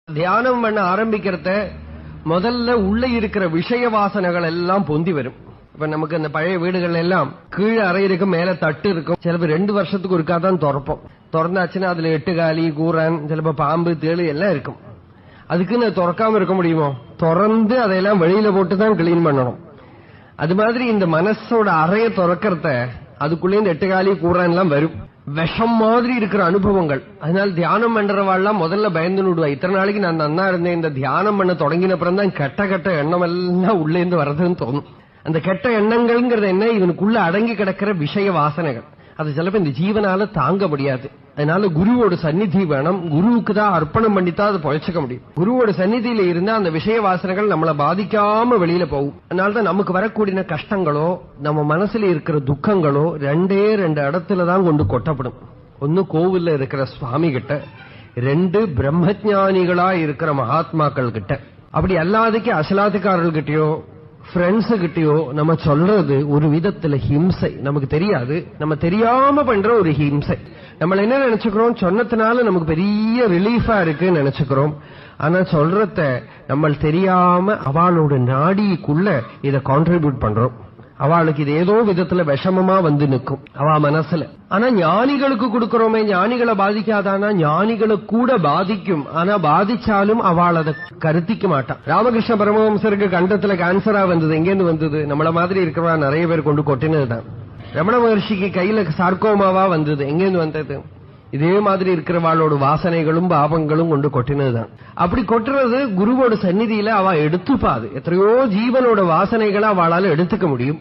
தியானம் பண்ண ஆரம்பிக்கிறத முதல்ல உள்ள இருக்கிற விஷய வாசனைகள் எல்லாம் பொந்தி வரும். இப்ப நமக்கு இந்த பழைய வீடுகள் எல்லாம் கீழே அறை இருக்கும், மேல தட்டு இருக்கும். சிலப்போ 2 வருஷத்துக்கு ஒருக்கா தான் திறப்போம். திறந்தாச்சுன்னா அதுல 8 காலி, கூரான், சிலப்போ பாம்பு, தேளு எல்லாம் இருக்கும். அதுக்குன்னு திறக்காம இருக்க முடியுமோ? திறந்து அதையெல்லாம் வெளியில போட்டு தான் கிளீன் பண்ணணும். அது மாதிரி இந்த மனசோட அறைய திறக்கிறத அதுக்குள்ளே 8 காலி, கூரான் எல்லாம் வரும். விஷம் மாதிரி இருக்கிற அனுபவங்கள். அதனால தியானம் பண்றவாள்லாம் முதல்ல பயந்து விடுவா. இத்தனை நாளைக்கு நான் நன்னா இருந்தேன், இந்த தியானம் பண்ண தொடங்கினப்புறம் தான் கெட்ட எண்ணம் எல்லாம் உள்ளே இருந்து வர்றதுன்னு தோணும். அந்த கெட்ட எண்ணங்கள்ங்கிறது என்ன? இவனுக்குள்ள அடங்கி கிடக்கிற விஷய வாசனைகள். அது சிலப்போ இந்த ஜீவனால தாங்க முடியாது. அதனால குருவோட சந்நிதி வேணும். குருவுக்கு தான் அர்ப்பணம் பண்ணித்தான் அதை பொழைச்சிக்க முடியும். குருவோட சந்நிதியில இருந்தா அந்த விஷய வாசனைகள் நம்மளை பாதிக்காம வெளியில போகும். அதனாலதான் நமக்கு வரக்கூடிய கஷ்டங்களோ நம்ம மனசுல இருக்கிற துக்கங்களோ 2 இடத்துல தான் கொண்டு கொட்டப்படும். ஒன்னு கோவில்ல இருக்கிற சுவாமி கிட்ட, 2 பிரம்மஞானிகளா இருக்கிற மகாத்மாக்கள் கிட்ட. அப்படி அல்லாதக்கு அசலாத்துக்காரர்கிட்டயோ ஃப்ரெண்ட்ஸு கிட்டயோ நம்ம சொல்றது ஒரு விதத்துல ஹிம்சை. நமக்கு தெரியாது, நம்ம தெரியாம பண்ற ஒரு ஹிம்சை. நம்ம என்ன நினைச்சுக்கிறோம்? சொன்னதுனால நமக்கு பெரிய ரிலீஃபா இருக்குன்னு நினைச்சுக்கிறோம். ஆனா சொல்றத நம்ம தெரியாம அவளோட நாடிக்குள்ள இத கான்ட்ரிபியூட் பண்றோம். அவளுக்கு இது ஏதோ விதத்துல விஷமமா வந்து நிற்கும் அவ மனசுல. ஆனா ஞானிகளுக்கு கொடுக்கிறோமே, ஞானிகளை பாதிக்காதானா? ஞானிகளை கூட பாதிக்கும். ஆனா பாதிச்சாலும் அவள் அதை கருத்திக்க மாட்டான். ராமகிருஷ்ண பரமஹம்சருக்கு கண்டத்துல கேன்சரா வந்தது. எங்கேருந்து வந்தது? நம்மள மாதிரி இருக்கிறவா நிறைய பேர் கொண்டு கொட்டினதுதான். ரமண மகர்ஷிக்கு கையில சார்கோமாவா வந்தது. எங்கேருந்து வந்தது? இதே மாதிரி இருக்கிறவாளோட வாசனைகளும் பாபங்களும் கொண்டு கொட்டினதுதான். அப்படி கொட்டுறது குருவோட சந்நிதியில அவ எடுத்துப்பாது. எத்தனையோ ஜீவனோட வாசனைகளை அவளால எடுத்துக்க முடியும்.